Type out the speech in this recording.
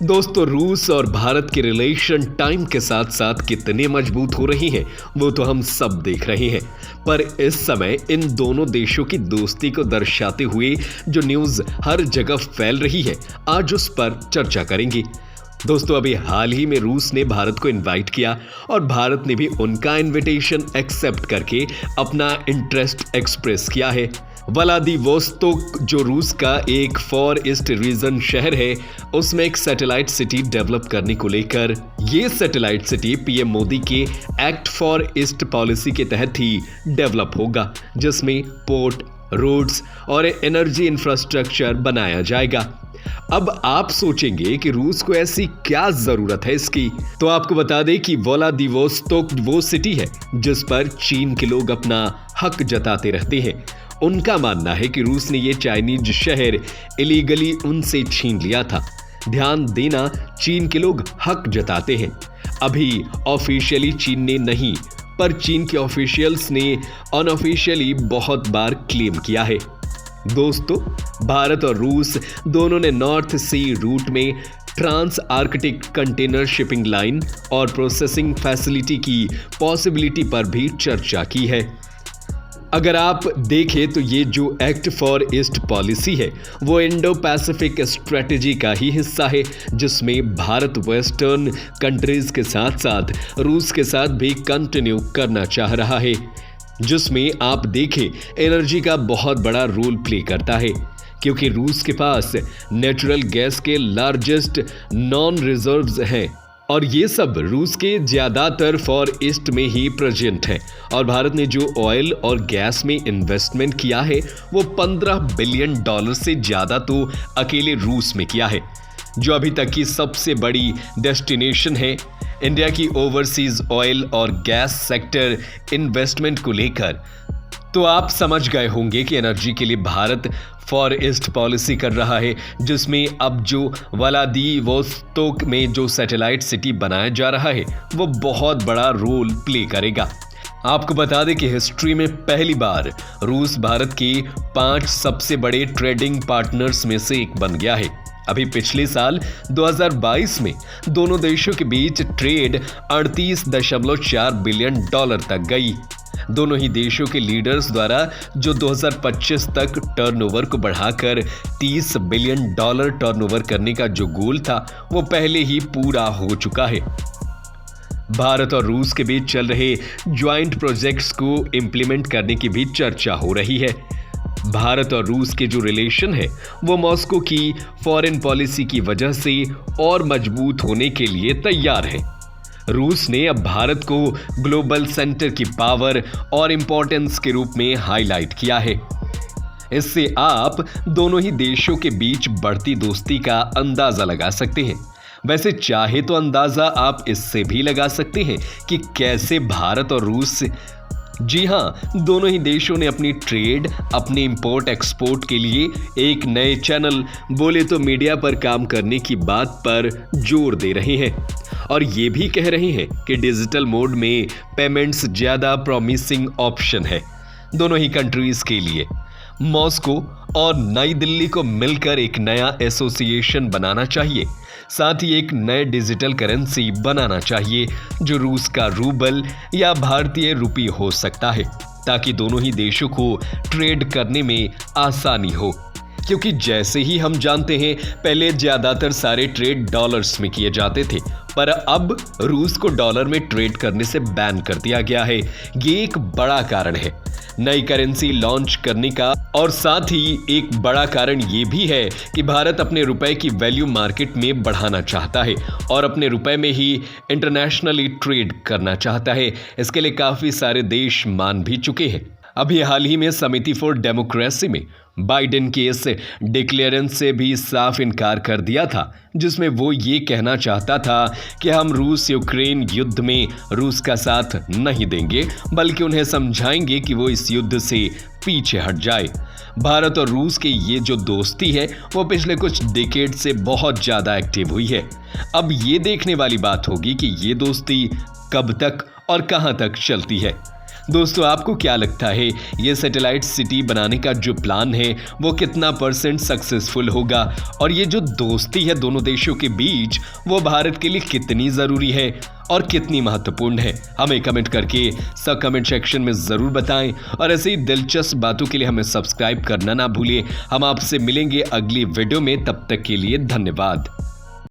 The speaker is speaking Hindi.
दोस्तों, रूस और भारत के रिलेशन टाइम के साथ साथ कितने मजबूत हो रही हैं वो तो हम सब देख रहे हैं। पर इस समय इन दोनों देशों की दोस्ती को दर्शाते हुए जो न्यूज़ हर जगह फैल रही है, आज उस पर चर्चा करेंगे। दोस्तों, अभी हाल ही में रूस ने भारत को इनवाइट किया और भारत ने भी उनका इनविटेशन एक्सेप्ट करके अपना इंटरेस्ट एक्सप्रेस किया है। व्लादिवोस्तोक जो रूस का एक फॉर ईस्ट रीजन शहर है, उसमें एक सैटेलाइट सिटी डेवलप करने को लेकर ये सैटेलाइट सिटी पीएम मोदी के एक्ट फॉर ईस्ट पॉलिसी के तहत ही डेवलप होगा, जिसमें पोर्ट, रोड्स और एनर्जी इंफ्रास्ट्रक्चर बनाया जाएगा। अब आप सोचेंगे कि रूस को ऐसी क्या जरूरत है इसकी, तो आपको बता दें कि व्लादिवोस्तोक वो सिटी है जिस पर चीन के लोग अपना हक जताते रहते हैं। उनका मानना है कि रूस ने ये चाइनीज शहर इलीगली उनसे छीन लिया था। ध्यान देना, चीन के लोग हक जताते हैं। अभी ऑफिशियली चीन ने नहीं, पर चीन के ऑफिशियल्स ने अनऑफिशियली बहुत बार क्लेम किया है। दोस्तों, भारत और रूस दोनों ने नॉर्थ सी रूट में trans Arctic container shipping line और प्रोसेसिंग फैसिलिटी की पॉसिबिलिटी पर भी चर्चा की है। अगर आप देखें तो ये जो एक्ट फॉर ईस्ट पॉलिसी है वो इंडो पैसिफिक स्ट्रेटेजी का ही हिस्सा है, जिसमें भारत वेस्टर्न कंट्रीज के साथ साथ रूस के साथ भी कंटिन्यू करना चाह रहा है, जिसमें आप देखें एनर्जी का बहुत बड़ा रोल प्ले करता है, क्योंकि रूस के पास नेचुरल गैस के लार्जेस्ट नॉन रिजर्व्स हैं और ये सब रूस के ज्यादातर फॉर ईस्ट में ही प्रेजेंट है। और भारत ने जो ऑयल और गैस में इन्वेस्टमेंट किया है वो $15 बिलियन से ज्यादा तो अकेले रूस में किया है, जो अभी तक की सबसे बड़ी डेस्टिनेशन है इंडिया की ओवरसीज ऑयल और गैस सेक्टर इन्वेस्टमेंट को लेकर। तो आप समझ गए होंगे कि एनर्जी के लिए भारत फॉर ईस्ट पॉलिसी कर रहा है, जिसमें अब जो व्लादिवोस्तोक में जो सैटेलाइट सिटी बनाया जा रहा है वो बहुत बड़ा रोल प्ले करेगा। आपको बता दें कि हिस्ट्री में पहली बार रूस भारत के 5 सबसे बड़े ट्रेडिंग पार्टनर्स में से एक बन गया है। अभी पिछले साल 2022 में दोनों देशों के बीच ट्रेड $38.4 बिलियन तक गई। दोनों ही देशों के लीडर्स द्वारा जो 2025 तक टर्नओवर को बढ़ाकर $30 बिलियन टर्नओवर करने का जो गोल था वो पहले ही पूरा हो चुका है। भारत और रूस के बीच चल रहे ज्वाइंट प्रोजेक्ट्स को इंप्लीमेंट करने की भी चर्चा हो रही है। भारत और रूस के जो रिलेशन है वो मॉस्को की फॉरेन पॉलिसी की वजह से और मजबूत होने के लिए तैयार है। रूस ने अब भारत को ग्लोबल सेंटर की पावर और इंपॉर्टेंस के रूप में हाईलाइट किया है। इससे आप दोनों ही देशों के बीच बढ़ती दोस्ती का अंदाजा लगा सकते हैं। वैसे चाहे तो अंदाजा आप इससे भी लगा सकते हैं कि कैसे भारत और रूस, जी हाँ, दोनों ही देशों ने अपनी ट्रेड, अपने इंपोर्ट एक्सपोर्ट के लिए एक नए चैनल, बोले तो मीडिया पर काम करने की बात पर जोर दे रहे हैं और ये भी कह रहे हैं कि डिजिटल मोड में पेमेंट्स ज्यादा प्रॉमिसिंग ऑप्शन है दोनों ही कंट्रीज के लिए। मॉस्को और नई दिल्ली को मिलकर एक नया एसोसिएशन बनाना चाहिए, साथ ही एक नए डिजिटल करेंसी बनाना चाहिए जो रूस का रूबल या भारतीय रुपये हो सकता है, ताकि दोनों ही देशों को ट्रेड करने में आसानी हो। क्योंकि जैसे ही हम जानते हैं, पहले ज्यादातर सारे ट्रेड डॉलर्स में किए जाते थे, पर अब रूस को डॉलर में ट्रेड करने से बैन कर दिया गया है। ये एक बड़ा कारण है नई करेंसी लॉन्च करने का, और साथ ही एक बड़ा कारण ये भी है कि भारत अपने रुपए की वैल्यू मार्केट में बढ़ाना चाहता है और अपने रुपए में ही इंटरनेशनली ट्रेड करना चाहता है। इसके लिए काफी सारे देश मान भी चुके हैं। अभी हाल ही में समिति फॉर डेमोक्रेसी में बाइडेन के इस डिक्लेरेंस से भी साफ इनकार कर दिया था, जिसमें वो ये कहना चाहता था कि हम रूस यूक्रेन युद्ध में रूस का साथ नहीं देंगे, बल्कि उन्हें समझाएंगे कि वो इस युद्ध से पीछे हट जाए। भारत और रूस की ये जो दोस्ती है वो पिछले कुछ डिकेड से बहुत ज्यादा एक्टिव हुई है। अब ये देखने वाली बात होगी कि ये दोस्ती कब तक और कहां तक चलती है। दोस्तों, आपको क्या लगता है ये सैटेलाइट सिटी बनाने का जो प्लान है वो कितना % सक्सेसफुल होगा, और ये जो दोस्ती है दोनों देशों के बीच वो भारत के लिए कितनी जरूरी है और कितनी महत्वपूर्ण है? हमें कमेंट करके कमेंट सेक्शन में जरूर बताएं, और ऐसे ही दिलचस्प बातों के लिए हमें सब्सक्राइब करना ना भूलिए। हम आपसे मिलेंगे अगली वीडियो में, तब तक के लिए धन्यवाद।